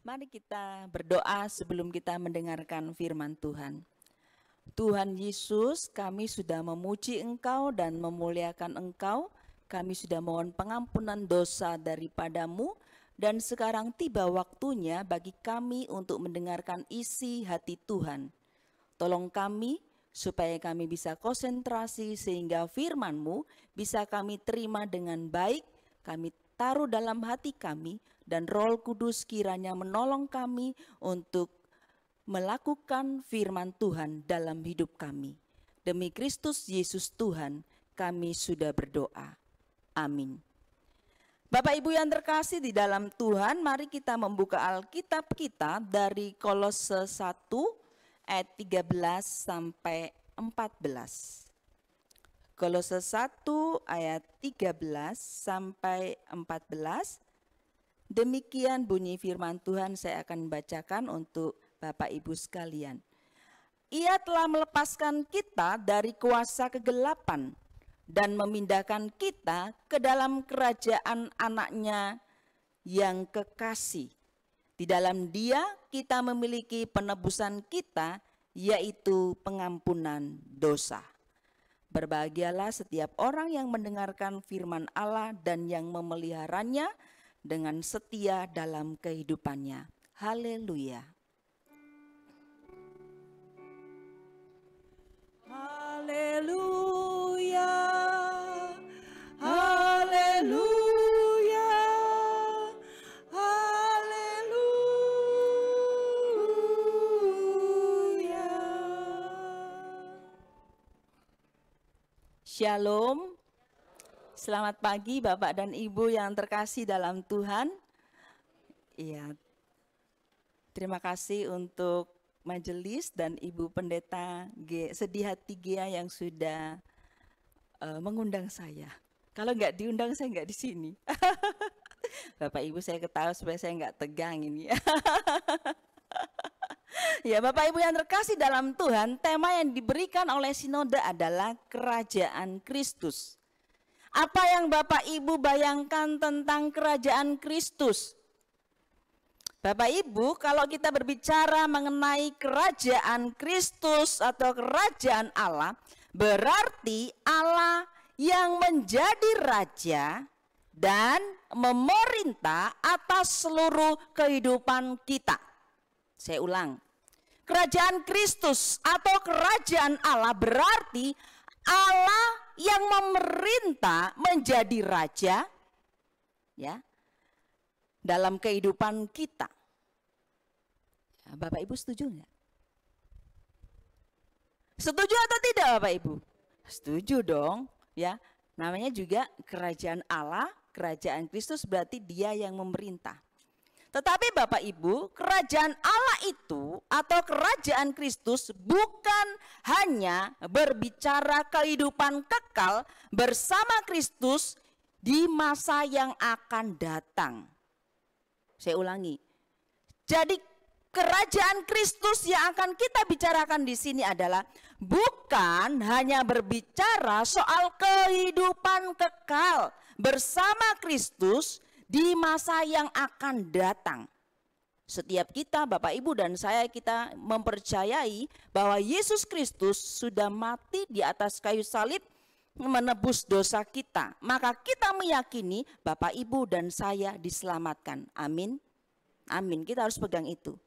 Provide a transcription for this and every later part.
Mari kita berdoa sebelum kita mendengarkan firman Tuhan. Tuhan Yesus, kami sudah memuji Engkau dan memuliakan Engkau. Kami sudah mohon pengampunan dosa daripadamu. Dan sekarang tiba waktunya bagi kami untuk mendengarkan isi hati Tuhan. Tolong kami supaya kami bisa konsentrasi sehingga firman-Mu bisa kami terima dengan baik. Kami taruh dalam hati kami dan Roh Kudus kiranya menolong kami untuk melakukan firman Tuhan dalam hidup kami. Demi Kristus Yesus Tuhan, kami sudah berdoa. Amin. Bapak Ibu yang terkasih di dalam Tuhan, mari kita membuka Alkitab kita dari Kolose 1 ayat 13 sampai 14. Kolose 1 ayat 13 sampai 14. Demikian bunyi firman Tuhan, saya akan bacakan untuk Bapak Ibu sekalian. Ia telah melepaskan kita dari kuasa kegelapan dan memindahkan kita ke dalam kerajaan anaknya yang kekasih. Di dalam Dia kita memiliki penebusan kita, yaitu pengampunan dosa. Berbahagialah setiap orang yang mendengarkan firman Allah dan yang memeliharanya dengan setia dalam kehidupannya. Haleluya. Haleluya. Haleluya. Haleluya. Shalom. Selamat pagi Bapak dan Ibu yang terkasih dalam Tuhan. Iya. Terima kasih untuk majelis dan Ibu Pendeta Sedih Hati Gia yang sudah mengundang saya. Kalau nggak diundang saya nggak di sini. Bapak Ibu saya ketawa supaya saya nggak tegang ini. Ya Bapak Ibu yang terkasih dalam Tuhan, tema yang diberikan oleh Sinode adalah Kerajaan Kristus. Apa yang Bapak Ibu bayangkan tentang Kerajaan Kristus? Bapak Ibu, kalau kita berbicara mengenai Kerajaan Kristus atau Kerajaan Allah, berarti Allah yang menjadi Raja dan memerintah atas seluruh kehidupan kita. Saya ulang, Kerajaan Kristus atau Kerajaan Allah berarti Allah yang memerintah menjadi Raja ya dalam kehidupan kita. Bapak Ibu setuju nggak? Setuju atau tidak Bapak Ibu? Setuju dong ya. Namanya juga Kerajaan Allah, Kerajaan Kristus berarti Dia yang memerintah. Tetapi Bapak Ibu, Kerajaan Allah itu atau Kerajaan Kristus bukan hanya berbicara kehidupan kekal bersama Kristus di masa yang akan datang. Saya ulangi. Jadi Kerajaan Kristus yang akan kita bicarakan di sini adalah bukan hanya berbicara soal kehidupan kekal bersama Kristus di masa yang akan datang. Setiap kita, Bapak Ibu dan saya, kita mempercayai bahwa Yesus Kristus sudah mati di atas kayu salib menebus dosa kita. Maka kita meyakini Bapak Ibu dan saya diselamatkan. Amin. Amin. Kita harus pegang itu.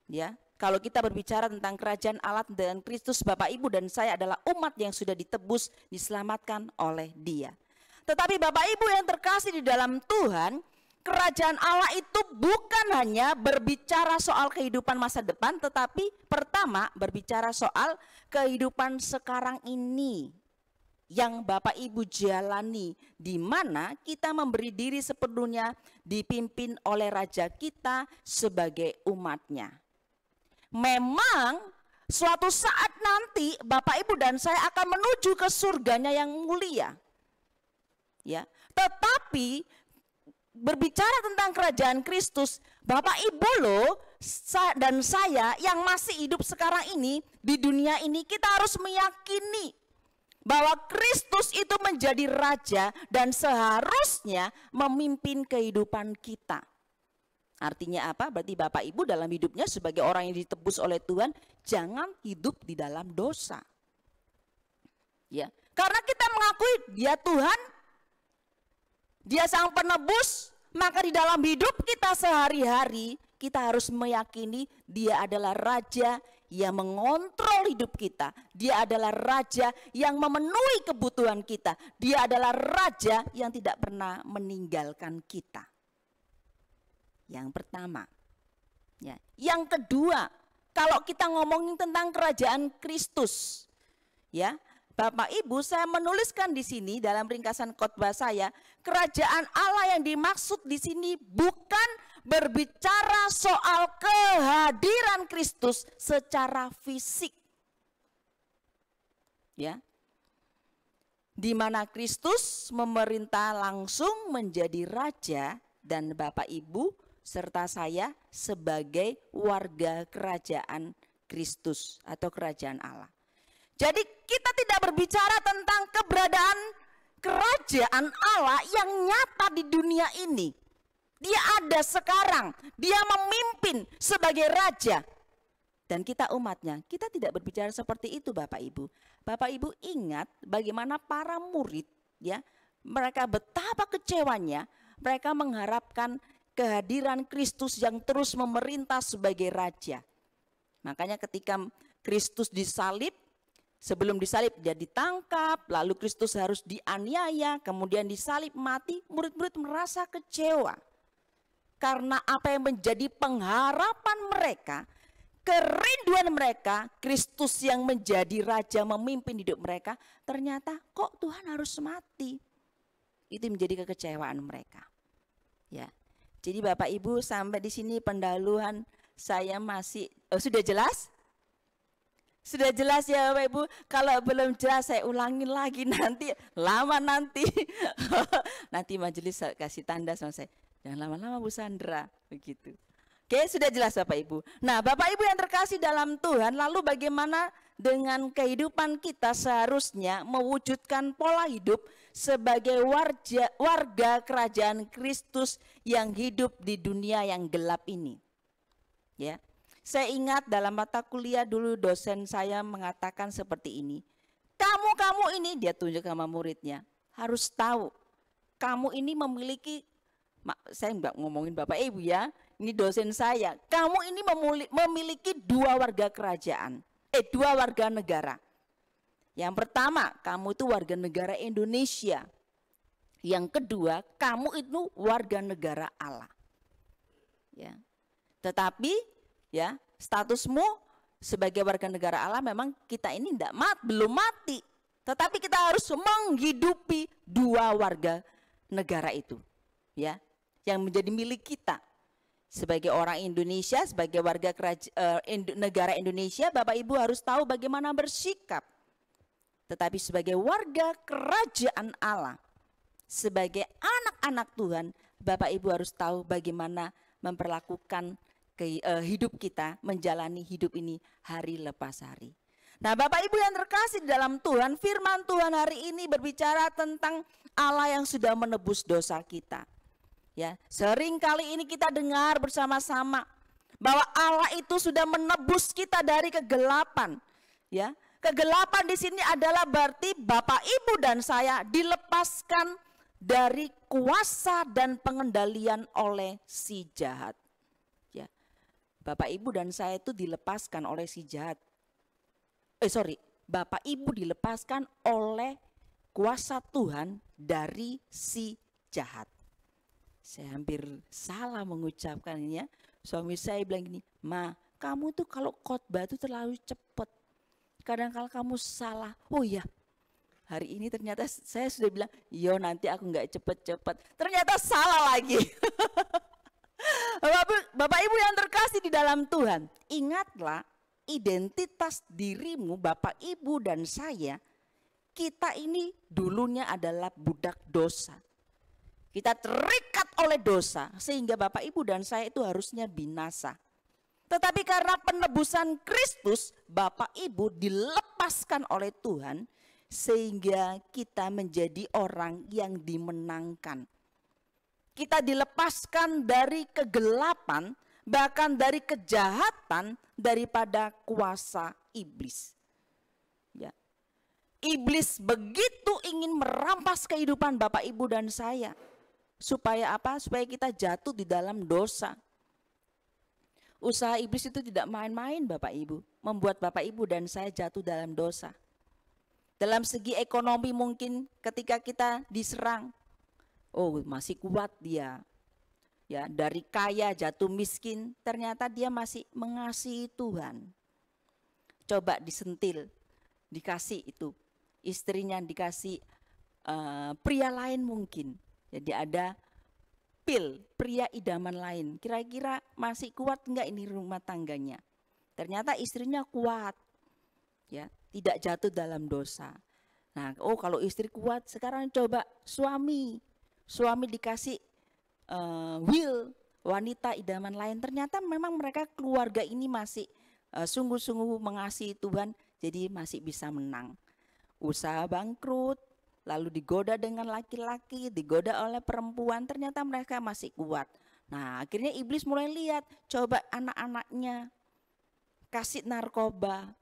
Ya, kalau kita berbicara tentang kerajaan Allah dan Kristus, Bapak Ibu dan saya adalah umat yang sudah ditebus, diselamatkan oleh Dia. Tetapi Bapak Ibu yang terkasih di dalam Tuhan, kerajaan Allah itu bukan hanya berbicara soal kehidupan masa depan, tetapi pertama berbicara soal kehidupan sekarang ini yang Bapak Ibu jalani, di mana kita memberi diri sepenuhnya dipimpin oleh Raja kita sebagai umatnya. Memang suatu saat nanti Bapak Ibu dan saya akan menuju ke surganya yang mulia. Ya, tetapi berbicara tentang kerajaan Kristus, Bapak Ibu loh dan saya yang masih hidup sekarang ini di dunia ini, kita harus meyakini bahwa Kristus itu menjadi Raja dan seharusnya memimpin kehidupan kita. Artinya apa? Berarti Bapak Ibu dalam hidupnya sebagai orang yang ditebus oleh Tuhan, jangan hidup di dalam dosa. Ya, karena kita mengakui Dia Tuhan, Dia Sang Penebus, maka di dalam hidup kita sehari-hari kita harus meyakini Dia adalah Raja yang mengontrol hidup kita. Dia adalah Raja yang memenuhi kebutuhan kita. Dia adalah Raja yang tidak pernah meninggalkan kita. Yang pertama. Ya. Yang kedua, kalau kita ngomongin tentang kerajaan Kristus, ya, Bapak Ibu, saya menuliskan di sini dalam ringkasan khotbah saya, kerajaan Allah yang dimaksud di sini bukan berbicara soal kehadiran Kristus secara fisik. Ya. Di mana Kristus memerintah langsung menjadi raja dan Bapak Ibu serta saya sebagai warga kerajaan Kristus atau kerajaan Allah. Jadi kita tidak berbicara tentang keberadaan kerajaan Allah yang nyata di dunia ini. Dia ada sekarang, dia memimpin sebagai raja. Dan kita umatnya, kita tidak berbicara seperti itu Bapak Ibu. Bapak Ibu ingat bagaimana para murid, ya, mereka betapa kecewanya, mereka mengharapkan kehadiran Kristus yang terus memerintah sebagai raja. Makanya ketika Kristus disalib, sebelum disalib dia ditangkap, lalu Kristus harus dianiaya, kemudian disalib mati, murid-murid merasa kecewa. Karena apa yang menjadi pengharapan mereka, kerinduan mereka, Kristus yang menjadi raja memimpin hidup mereka, ternyata kok Tuhan harus mati. Itu menjadi kekecewaan mereka. Ya. Jadi Bapak Ibu sampai di sini pendahuluan saya masih sudah jelas? Sudah jelas ya Bapak Ibu? Kalau belum jelas saya ulangin lagi nanti lama nanti. Nanti majelis kasih tanda sama saya. Jangan lama-lama Bu Sandra begitu. Oke, sudah jelas Bapak Ibu. Nah, Bapak Ibu yang terkasih dalam Tuhan, lalu bagaimana dengan kehidupan kita seharusnya mewujudkan pola hidup sebagai warga kerajaan Kristus yang hidup di dunia yang gelap ini. Ya. Saya ingat dalam mata kuliah dulu dosen saya mengatakan seperti ini. Kamu ini, dia tunjuk sama muridnya, harus tahu kamu ini memiliki, saya enggak ngomongin Bapak Ibu ya, ini dosen saya, kamu ini memiliki dua warga kerajaan, dua warga negara. Yang pertama, kamu itu warga negara Indonesia. Yang kedua, kamu itu warga negara Allah. Ya. Tetapi ya, statusmu sebagai warga negara Allah memang kita ini belum mati. Tetapi kita harus menghidupi dua warga negara itu. Ya, yang menjadi milik kita. Sebagai orang Indonesia, sebagai warga negara Indonesia, Bapak Ibu harus tahu bagaimana bersikap. Tetapi sebagai warga kerajaan Allah, sebagai anak-anak Tuhan, Bapak Ibu harus tahu bagaimana memperlakukan hidup kita, menjalani hidup ini hari lepas hari. Nah Bapak Ibu yang terkasih dalam Tuhan, firman Tuhan hari ini berbicara tentang Allah yang sudah menebus dosa kita. Ya, sering kali ini kita dengar bersama-sama bahwa Allah itu sudah menebus kita dari kegelapan. Ya, kegelapan di sini adalah berarti Bapak Ibu dan saya dilepaskan dari kuasa dan pengendalian oleh si jahat. Ya, Bapak Ibu dan saya itu dilepaskan oleh si jahat. Bapak Ibu dilepaskan oleh kuasa Tuhan dari si jahat. Saya hampir salah mengucapkannya. Suami saya bilang gini, Ma, kamu tuh kalau khotbah tuh terlalu cepat. Kadang-kadang kamu salah. Oh iya, hari ini ternyata saya sudah bilang, yo nanti aku nggak cepet-cepet. Ternyata salah lagi. Bapak Ibu yang terkasih di dalam Tuhan, ingatlah identitas dirimu Bapak Ibu dan saya, kita ini dulunya adalah budak dosa. Kita terikat oleh dosa sehingga Bapak Ibu dan saya itu harusnya binasa. Tetapi karena penebusan Kristus, Bapak Ibu dilepaskan oleh Tuhan sehingga kita menjadi orang yang dimenangkan. kita dilepaskan dari kegelapan, bahkan dari kejahatan daripada kuasa iblis. Ya. Iblis begitu ingin merampas kehidupan Bapak Ibu dan saya. Supaya apa? Supaya kita jatuh di dalam dosa. Usaha iblis itu tidak main-main Bapak Ibu. Membuat Bapak Ibu dan saya jatuh dalam dosa. Dalam segi ekonomi mungkin ketika kita diserang. Oh, masih kuat dia. Ya, dari kaya jatuh miskin, ternyata dia masih mengasihi Tuhan. Coba disentil, dikasih itu. Istrinya dikasih pria lain mungkin. Jadi ada pria idaman lain. Kira-kira masih kuat enggak ini rumah tangganya? Ternyata istrinya kuat. Ya, tidak jatuh dalam dosa. Nah, kalau istri kuat, sekarang coba suami dikasih wanita idaman lain. Ternyata memang mereka keluarga ini masih sungguh-sungguh mengasihi Tuhan, jadi masih bisa menang. Usaha bangkrut, lalu digoda dengan laki-laki, digoda oleh perempuan, ternyata mereka masih kuat. Nah, akhirnya iblis mulai lihat, coba anak-anaknya kasih narkoba,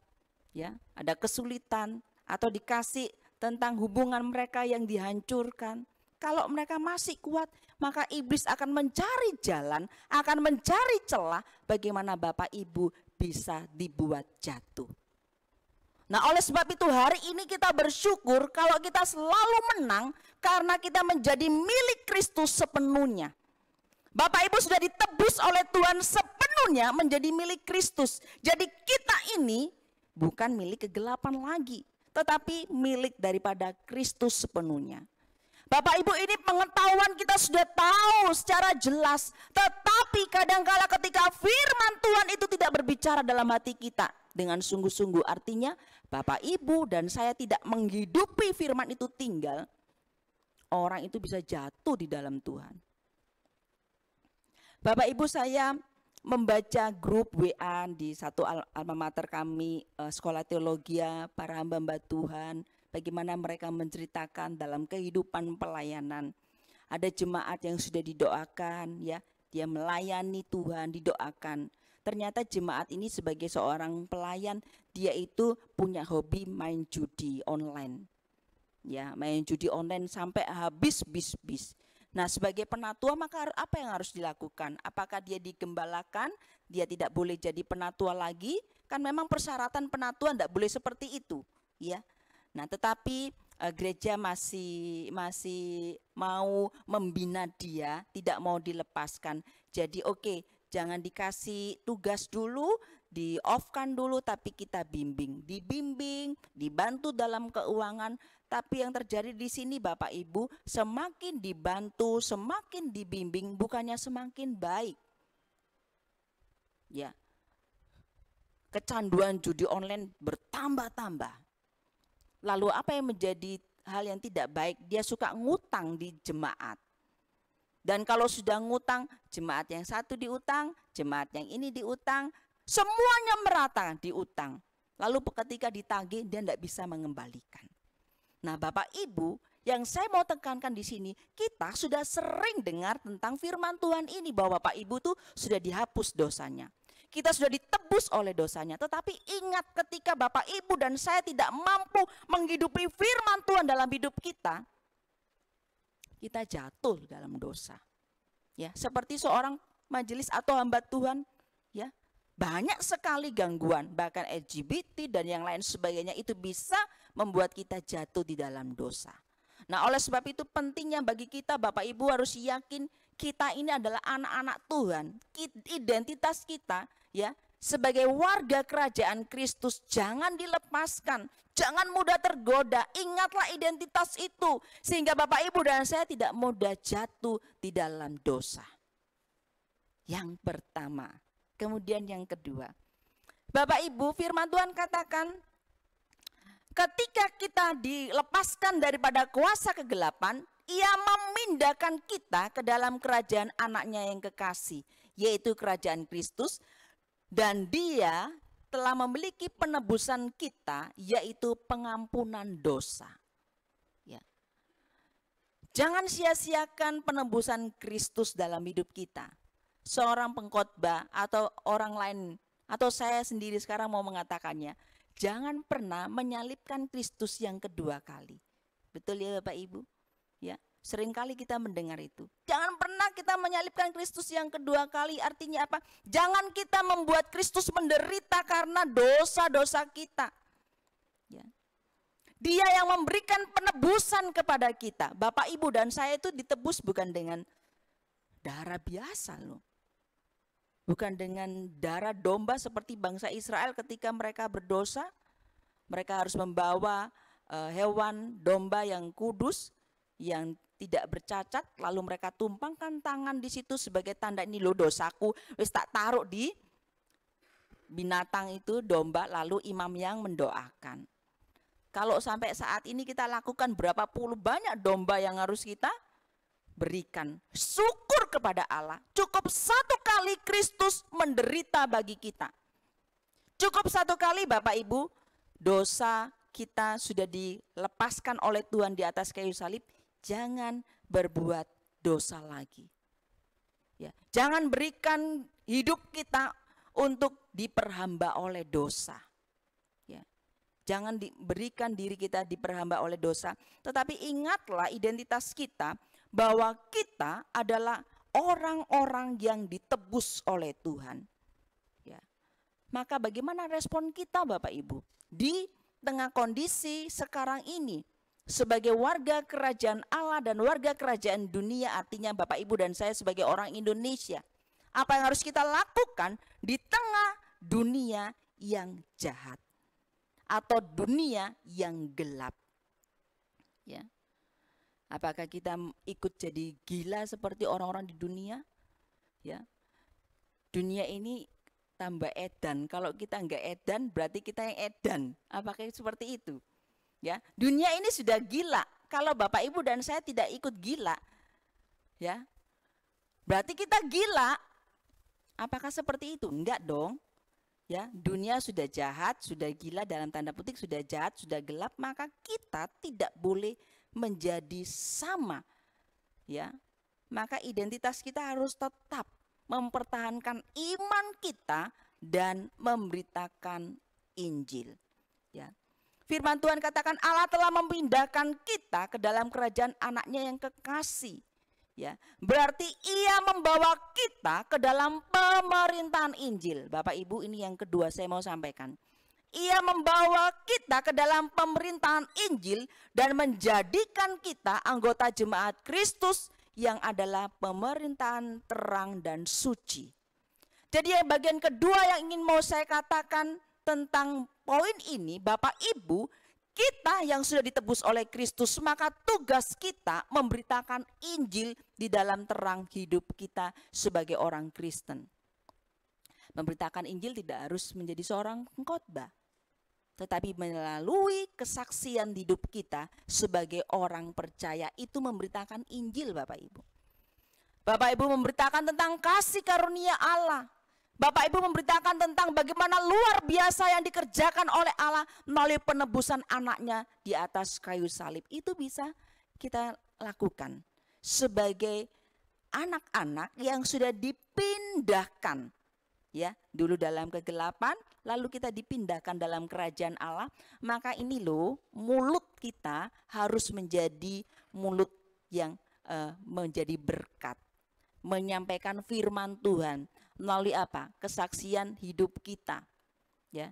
ya, ada kesulitan, atau dikasih tentang hubungan mereka yang dihancurkan. Kalau mereka masih kuat, maka iblis akan mencari jalan, akan mencari celah bagaimana Bapak Ibu bisa dibuat jatuh. Nah, oleh sebab itu hari ini kita bersyukur kalau kita selalu menang karena kita menjadi milik Kristus sepenuhnya. Bapak Ibu sudah ditebus oleh Tuhan sepenuhnya menjadi milik Kristus. Jadi kita ini bukan milik kegelapan lagi, tetapi milik daripada Kristus sepenuhnya. Bapak Ibu, ini pengetahuan kita sudah tahu secara jelas, tetapi kadangkala ketika firman Tuhan itu tidak berbicara dalam hati kita dengan sungguh-sungguh, artinya Bapak Ibu dan saya tidak menghidupi firman itu tinggal, orang itu bisa jatuh di dalam Tuhan. Bapak Ibu, saya membaca grup WA di satu alma mater kami, Sekolah Teologia, para hamba-hamba Tuhan, bagaimana mereka menceritakan dalam kehidupan pelayanan. Ada jemaat yang sudah didoakan, ya, dia melayani Tuhan, didoakan. Ternyata jemaat ini sebagai seorang pelayan, dia itu punya hobi main judi online. Ya, main judi online sampai habis bis-bis. Nah, sebagai penatua maka apa yang harus dilakukan? Apakah dia digembalakan? Dia tidak boleh jadi penatua lagi? Kan memang persyaratan penatua tidak boleh seperti itu, ya. Nah, tetapi gereja masih mau membina dia, tidak mau dilepaskan. Jadi oke, jangan dikasih tugas dulu, di-off-kan dulu, tapi kita dibimbing, dibantu dalam keuangan. Tapi yang terjadi di sini Bapak Ibu, semakin dibantu, semakin dibimbing, bukannya semakin baik. Ya. Kecanduan judi online bertambah-tambah. Lalu apa yang menjadi hal yang tidak baik? Dia suka ngutang di jemaat. Dan kalau sudah ngutang, jemaat yang satu diutang, jemaat yang ini diutang, semuanya merata diutang. Lalu ketika ditagih dia tidak bisa mengembalikan. Nah, Bapak Ibu, yang saya mau tekankan di sini, kita sudah sering dengar tentang firman Tuhan ini bahwa Bapak Ibu tuh sudah dihapus dosanya. Kita sudah ditebus oleh dosanya. Tetapi ingat, ketika Bapak Ibu dan saya tidak mampu menghidupi firman Tuhan dalam hidup kita, kita jatuh dalam dosa. Ya, seperti seorang majelis atau hamba Tuhan, ya, banyak sekali gangguan, bahkan LGBT dan yang lain sebagainya itu bisa membuat kita jatuh di dalam dosa. Nah, oleh sebab itu pentingnya bagi kita Bapak Ibu harus yakin kita ini adalah anak-anak Tuhan. Identitas kita, ya, sebagai warga kerajaan Kristus jangan dilepaskan, jangan mudah tergoda. Ingatlah identitas itu sehingga Bapak Ibu dan saya tidak mudah jatuh di dalam dosa. Yang pertama. Kemudian yang kedua, Bapak Ibu, firman Tuhan katakan ketika kita dilepaskan daripada kuasa kegelapan, Ia memindahkan kita ke dalam kerajaan anaknya yang kekasih, yaitu kerajaan Kristus, dan Dia telah memiliki penebusan kita, yaitu pengampunan dosa. Ya. Jangan sia-siakan penebusan Kristus dalam hidup kita. Seorang pengkhotbah atau orang lain atau saya sendiri sekarang mau mengatakannya, jangan pernah menyalibkan Kristus yang kedua kali. Betul ya Bapak Ibu? Ya, seringkali kita mendengar itu. Jangan pernah kita menyalibkan Kristus yang kedua kali. Artinya apa? Jangan kita membuat Kristus menderita karena dosa-dosa kita. Ya. Dia yang memberikan penebusan kepada kita. Bapak, Ibu, dan saya itu ditebus bukan dengan darah biasa loh. Bukan dengan darah domba seperti bangsa Israel ketika mereka berdosa. Mereka harus membawa hewan domba yang kudus, yang tidak bercacat, lalu mereka tumpangkan tangan di situ sebagai tanda ini loh dosaku, wis tak taruh di binatang itu domba, lalu imam yang mendoakan. Kalau sampai saat ini kita lakukan berapa puluh banyak domba yang harus kita berikan. Syukur kepada Allah. Cukup satu kali Kristus menderita bagi kita. Cukup satu kali Bapak Ibu, dosa kita sudah dilepaskan oleh Tuhan di atas kayu salib. Jangan berbuat dosa lagi. Ya, jangan berikan hidup kita untuk diperhamba oleh dosa. Jangan berikan diri kita diperhamba oleh dosa. Tetapi ingatlah identitas kita bahwa kita adalah orang-orang yang ditebus oleh Tuhan. Ya. Maka bagaimana respon kita Bapak Ibu? Di tengah kondisi sekarang ini sebagai warga kerajaan Allah dan warga kerajaan dunia, artinya Bapak Ibu dan saya sebagai orang Indonesia. Apa yang harus kita lakukan di tengah dunia yang jahat? Atau dunia yang gelap. Ya. Apakah kita ikut jadi gila seperti orang-orang di dunia? Ya. Dunia ini tambah edan. Kalau kita enggak edan berarti kita yang edan. Apakah seperti itu? Ya. Dunia ini sudah gila. Kalau Bapak Ibu dan saya tidak ikut gila, ya. Berarti kita gila. Apakah seperti itu? Enggak dong. Ya, dunia sudah jahat, sudah gila dalam tanda petik, sudah jahat, sudah gelap, maka kita tidak boleh menjadi sama. Ya. Maka identitas kita harus tetap mempertahankan iman kita dan memberitakan Injil. Ya. Firman Tuhan katakan Allah telah memindahkan kita ke dalam kerajaan anaknya yang kekasih. Ya, berarti ia membawa kita ke dalam pemerintahan Injil. Bapak Ibu, ini yang kedua saya mau sampaikan. Ia membawa kita ke dalam pemerintahan Injil dan menjadikan kita anggota jemaat Kristus yang adalah pemerintahan terang dan suci. Jadi bagian kedua yang ingin mau saya katakan tentang poin ini, Bapak Ibu, kita yang sudah ditebus oleh Kristus, maka tugas kita memberitakan Injil di dalam terang hidup kita sebagai orang Kristen. Memberitakan Injil tidak harus menjadi seorang pengkhotbah, tetapi melalui kesaksian hidup kita sebagai orang percaya itu memberitakan Injil Bapak Ibu. Bapak Ibu memberitakan tentang kasih karunia Allah. Bapak Ibu memberitakan tentang bagaimana luar biasa yang dikerjakan oleh Allah melalui penebusan anaknya di atas kayu salib. Itu bisa kita lakukan sebagai anak-anak yang sudah dipindahkan. Ya, dulu dalam kegelapan, lalu kita dipindahkan dalam kerajaan Allah. Maka ini loh, mulut kita harus menjadi mulut yang menjadi berkat. Menyampaikan firman Tuhan. Melalui apa? Kesaksian hidup kita. Ya.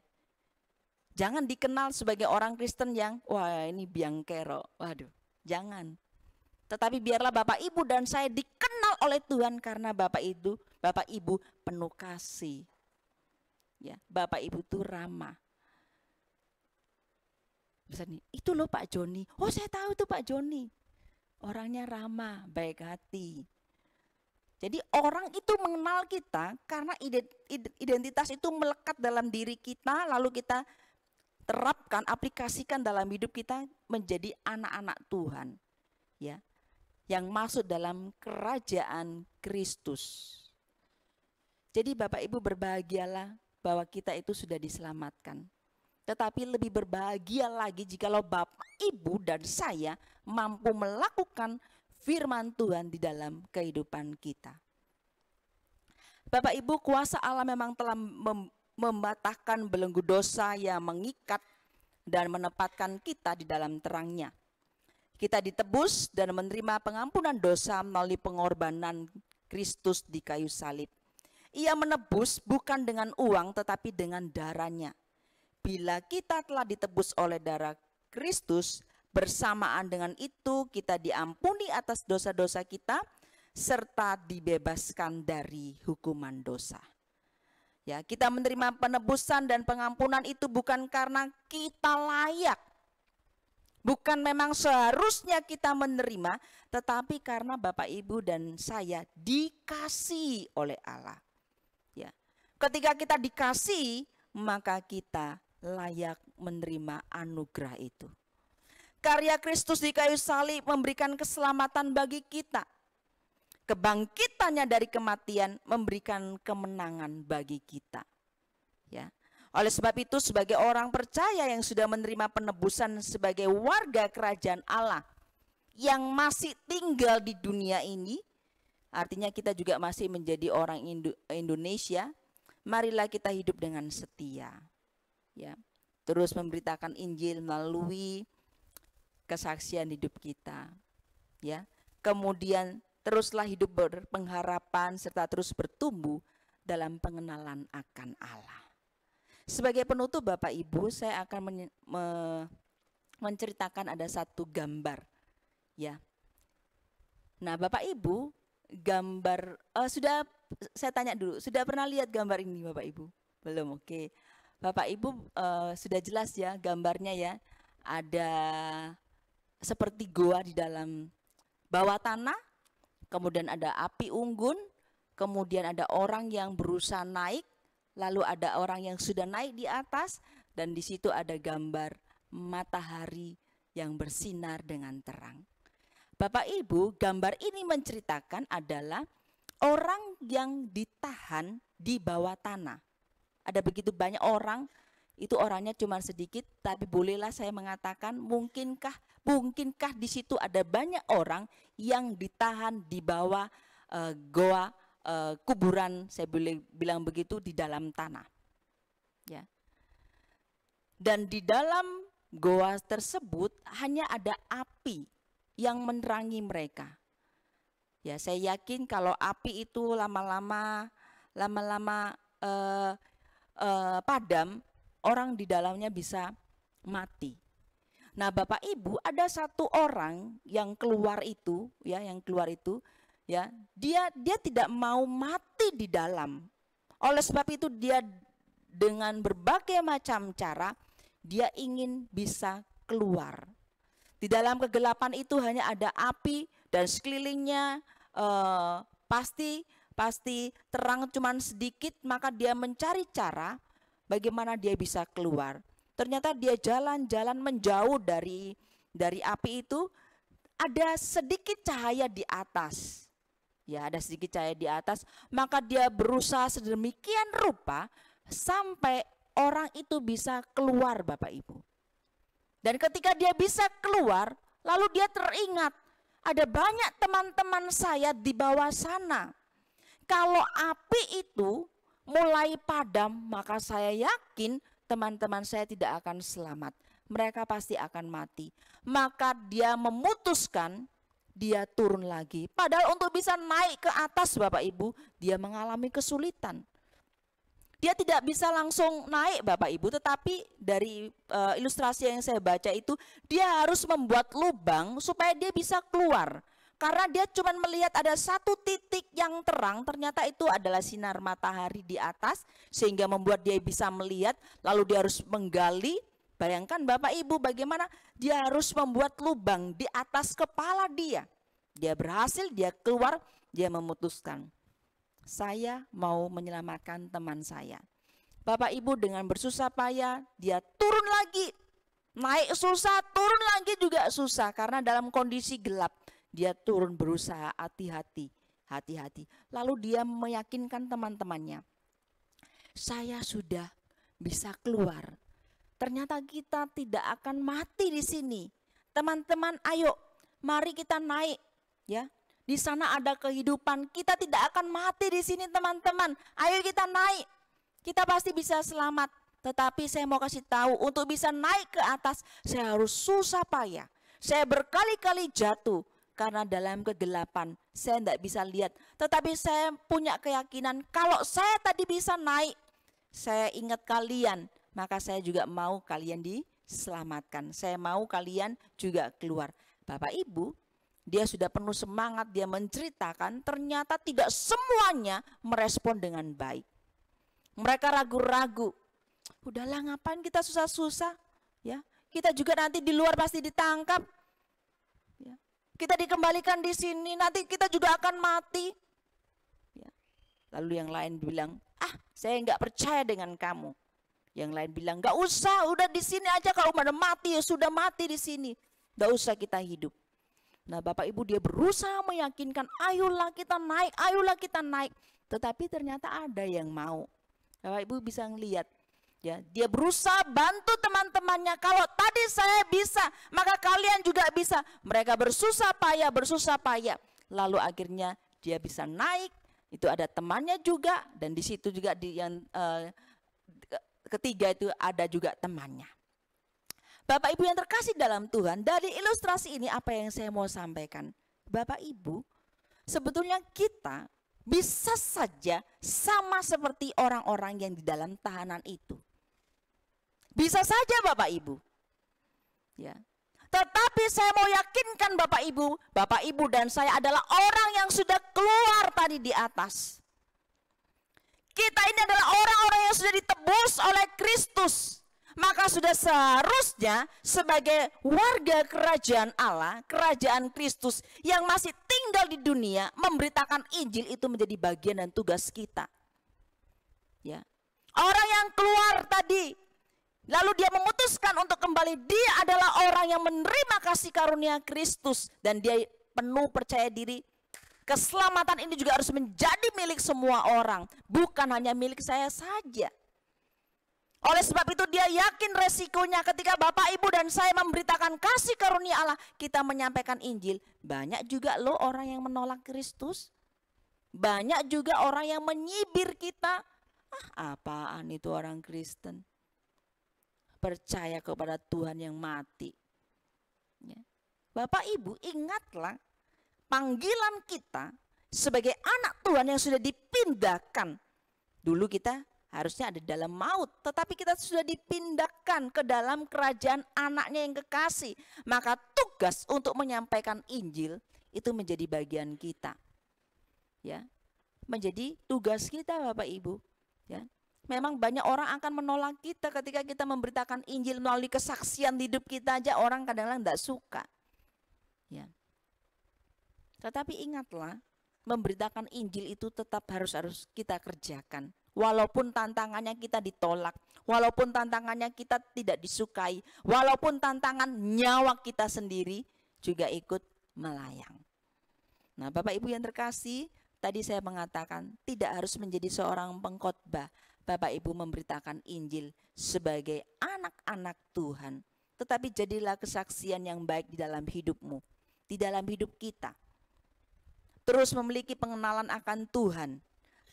Jangan dikenal sebagai orang Kristen yang wah ini biang kerok. Waduh, jangan. Tetapi biarlah Bapak Ibu dan saya dikenal oleh Tuhan karena Bapak Ibu penuh kasih. Ya, Bapak Ibu itu ramah. Misalnya, itu loh Pak Joni. Oh, saya tahu tuh Pak Joni. Orangnya ramah, baik hati. Jadi orang itu mengenal kita karena identitas itu melekat dalam diri kita, lalu kita terapkan, aplikasikan dalam hidup kita menjadi anak-anak Tuhan, ya, yang masuk dalam kerajaan Kristus. Jadi Bapak Ibu berbahagialah bahwa kita itu sudah diselamatkan. Tetapi lebih berbahagia lagi jikalau Bapak Ibu dan saya mampu melakukan firman Tuhan di dalam kehidupan kita. Bapak Ibu, kuasa Allah memang telah mematahkan belenggu dosa yang mengikat dan menempatkan kita di dalam terangnya. Kita ditebus dan menerima pengampunan dosa melalui pengorbanan Kristus di kayu salib. Ia menebus bukan dengan uang tetapi dengan darahnya. Bila kita telah ditebus oleh darah Kristus, bersamaan dengan itu kita diampuni atas dosa-dosa kita serta dibebaskan dari hukuman dosa. Ya, kita menerima penebusan dan pengampunan itu bukan karena kita layak. Bukan memang seharusnya kita menerima, tetapi karena Bapak Ibu dan saya dikasihi oleh Allah. Ya. Ketika kita dikasihi, maka kita layak menerima anugerah itu. Karya Kristus di kayu salib memberikan keselamatan bagi kita. Kebangkitannya dari kematian memberikan kemenangan bagi kita. Ya. Oleh sebab itu, sebagai orang percaya yang sudah menerima penebusan sebagai warga kerajaan Allah yang masih tinggal di dunia ini, artinya kita juga masih menjadi orang Indonesia, marilah kita hidup dengan setia. Ya. Terus memberitakan Injil melalui kesaksian hidup kita. Ya. Kemudian teruslah hidup berpengharapan serta terus bertumbuh dalam pengenalan akan Allah. Sebagai penutup Bapak Ibu, saya akan menceritakan ada satu gambar. Ya. Nah Bapak Ibu, gambar, sudah saya tanya dulu, sudah pernah lihat gambar ini Bapak Ibu? Belum, oke. Bapak Ibu sudah jelas ya gambarnya ya, ada seperti goa di dalam bawah tanah, kemudian ada api unggun, kemudian ada orang yang berusaha naik, lalu ada orang yang sudah naik di atas, dan di situ ada gambar matahari yang bersinar dengan terang. Bapak Ibu, gambar ini menceritakan adalah orang yang ditahan di bawah tanah. Ada begitu banyak orang, itu orangnya cuma sedikit, tapi bolehlah saya mengatakan mungkinkah di situ ada banyak orang yang ditahan di bawah goa, kuburan, saya boleh bilang begitu, di dalam tanah. Ya. Dan di dalam goa tersebut hanya ada api yang menerangi mereka. Ya, saya yakin kalau api itu lama-lama padam, orang di dalamnya bisa mati. Nah, Bapak Ibu, ada satu orang yang keluar itu, ya, ya, dia tidak mau mati di dalam. Oleh sebab itu dia dengan berbagai macam cara dia ingin bisa keluar. Di dalam kegelapan itu hanya ada api dan sekelilingnya pasti terang cuman sedikit, maka dia mencari cara bagaimana dia bisa keluar. Ternyata dia jalan-jalan menjauh dari api itu, ada sedikit cahaya di atas. Ya, ada sedikit cahaya di atas, maka dia berusaha sedemikian rupa sampai orang itu bisa keluar Bapak Ibu. Dan ketika dia bisa keluar, lalu dia teringat, ada banyak teman-teman saya di bawah sana. Kalau api itu mulai padam, maka saya yakin teman-teman saya tidak akan selamat. Mereka pasti akan mati. Maka dia memutuskan dia turun lagi. Padahal untuk bisa naik ke atas Bapak Ibu, dia mengalami kesulitan. Dia tidak bisa langsung naik Bapak Ibu, tetapi dari ilustrasi yang saya baca itu, dia harus membuat lubang supaya dia bisa keluar. Karena dia cuma melihat ada satu titik yang terang, ternyata itu adalah sinar matahari di atas, sehingga membuat dia bisa melihat, lalu dia harus menggali. Bayangkan Bapak Ibu bagaimana dia harus membuat lubang di atas kepala dia. Dia berhasil, dia keluar, dia memutuskan, saya mau menyelamatkan teman saya. Bapak Ibu dengan bersusah payah, dia turun lagi. Naik susah, turun lagi juga susah, karena dalam kondisi gelap. Dia turun berusaha hati-hati. Lalu dia meyakinkan teman-temannya, saya sudah bisa keluar. Ternyata kita tidak akan mati di sini. Teman-teman, ayo, mari kita naik. Ya, di sana ada kehidupan. Kita tidak akan mati di sini, teman-teman. Ayo kita naik. Kita pasti bisa selamat. Tetapi saya mau kasih tahu, untuk bisa naik ke atas, saya harus susah payah. Saya berkali-kali jatuh karena dalam kegelapan saya tidak bisa lihat. Tetapi saya punya keyakinan kalau saya tadi bisa naik, saya ingat kalian, maka saya juga mau kalian diselamatkan. Saya mau kalian juga keluar. Bapak Ibu, dia sudah penuh semangat, dia menceritakan, ternyata tidak semuanya merespon dengan baik. Mereka ragu-ragu. Udahlah, ngapain kita susah-susah? Ya, kita juga nanti di luar pasti ditangkap. Ya, kita dikembalikan di sini, nanti kita juga akan mati. Ya. Lalu yang lain bilang, saya nggak percaya dengan kamu. Yang lain bilang, nggak usah, udah di sini aja, kalau udah mati ya sudah mati di sini. Nggak usah kita hidup. Nah, Bapak Ibu, dia berusaha meyakinkan, ayolah kita naik, ayolah kita naik. Tetapi ternyata ada yang mau. Bapak Ibu bisa ngelihat, ya, dia berusaha bantu teman-temannya. Kalau tadi saya bisa, maka kalian juga bisa. Mereka bersusah payah. Lalu akhirnya dia bisa naik. Itu ada temannya juga, dan di situ juga di yang ketiga itu ada juga temannya. Bapak Ibu yang terkasih dalam Tuhan, dari ilustrasi ini apa yang saya mau sampaikan? Bapak Ibu, sebetulnya kita bisa saja sama seperti orang-orang yang di dalam tahanan itu. Bisa saja Bapak Ibu. Ya. Tetapi saya mau yakinkan Bapak Ibu dan saya adalah orang yang sudah keluar tadi di atas. Kita ini adalah orang-orang yang sudah ditebus oleh Kristus. Maka sudah seharusnya sebagai warga kerajaan Allah, kerajaan Kristus yang masih tinggal di dunia, memberitakan Injil itu menjadi bagian dan tugas kita. Ya. Orang yang keluar tadi, lalu dia memutuskan untuk kembali, dia adalah orang yang menerima kasih karunia Kristus dan dia penuh percaya diri. Keselamatan ini juga harus menjadi milik semua orang, bukan hanya milik saya saja. Oleh sebab itu dia yakin resikonya ketika Bapak, Ibu dan saya memberitakan kasih karunia Allah, kita menyampaikan Injil. Banyak juga loh orang yang menolak Kristus. Banyak juga orang yang menyibir kita. Apaan itu orang Kristen? Percaya kepada Tuhan yang mati. Ya. Bapak Ibu, ingatlah panggilan kita sebagai anak Tuhan yang sudah dipindahkan. Dulu kita harusnya ada dalam maut, tetapi kita sudah dipindahkan ke dalam kerajaan anaknya yang kekasih. Maka tugas untuk menyampaikan Injil itu menjadi bagian kita. Ya, menjadi tugas kita Bapak Ibu. Ya. Memang banyak orang akan menolak kita ketika kita memberitakan Injil melalui kesaksian hidup kita aja, orang kadang-kadang tidak suka. Ya. Tetapi ingatlah, memberitakan Injil itu tetap harus kita kerjakan. Walaupun tantangannya kita ditolak, walaupun tantangannya kita tidak disukai, walaupun tantangan nyawa kita sendiri juga ikut melayang. Nah, Bapak Ibu yang terkasih, tadi saya mengatakan tidak harus menjadi seorang pengkhotbah. Bapak Ibu memberitakan Injil sebagai anak-anak Tuhan. Tetapi jadilah kesaksian yang baik di dalam hidupmu, di dalam hidup kita. Terus memiliki pengenalan akan Tuhan.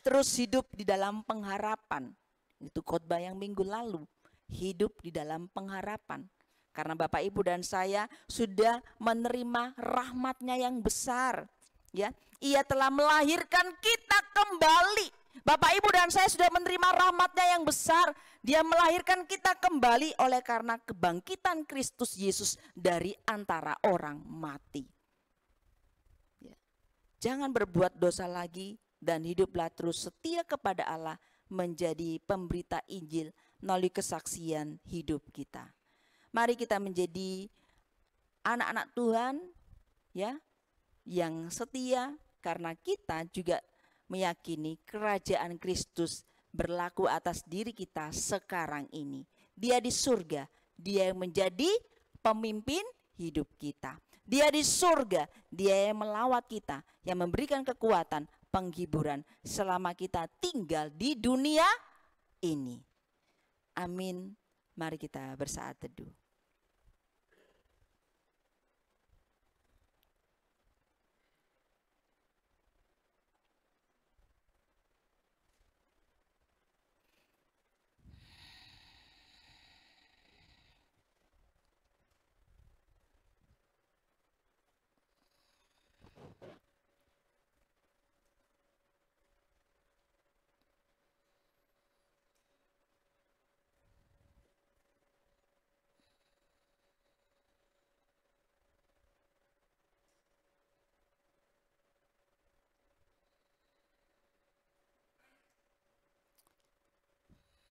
Terus hidup di dalam pengharapan. Itu khotbah yang minggu lalu. Hidup di dalam pengharapan. Karena Bapak, Ibu dan saya sudah menerima rahmat-Nya yang besar. Ya, Ia telah melahirkan kita kembali. Bapak, Ibu dan saya sudah menerima rahmat-Nya yang besar. Dia melahirkan kita kembali oleh karena kebangkitan Kristus Yesus dari antara orang mati. Ya. Jangan berbuat dosa lagi. Dan hiduplah terus setia kepada Allah, menjadi pemberita Injil melalui kesaksian hidup kita. Mari kita menjadi anak-anak Tuhan ya, yang setia, karena kita juga meyakini kerajaan Kristus berlaku atas diri kita sekarang ini. Dia di surga, dia yang menjadi pemimpin hidup kita. Dia di surga, dia yang melawat kita, yang memberikan kekuatan, penghiburan selama kita tinggal di dunia ini. Amin. Mari kita bersaat teduh.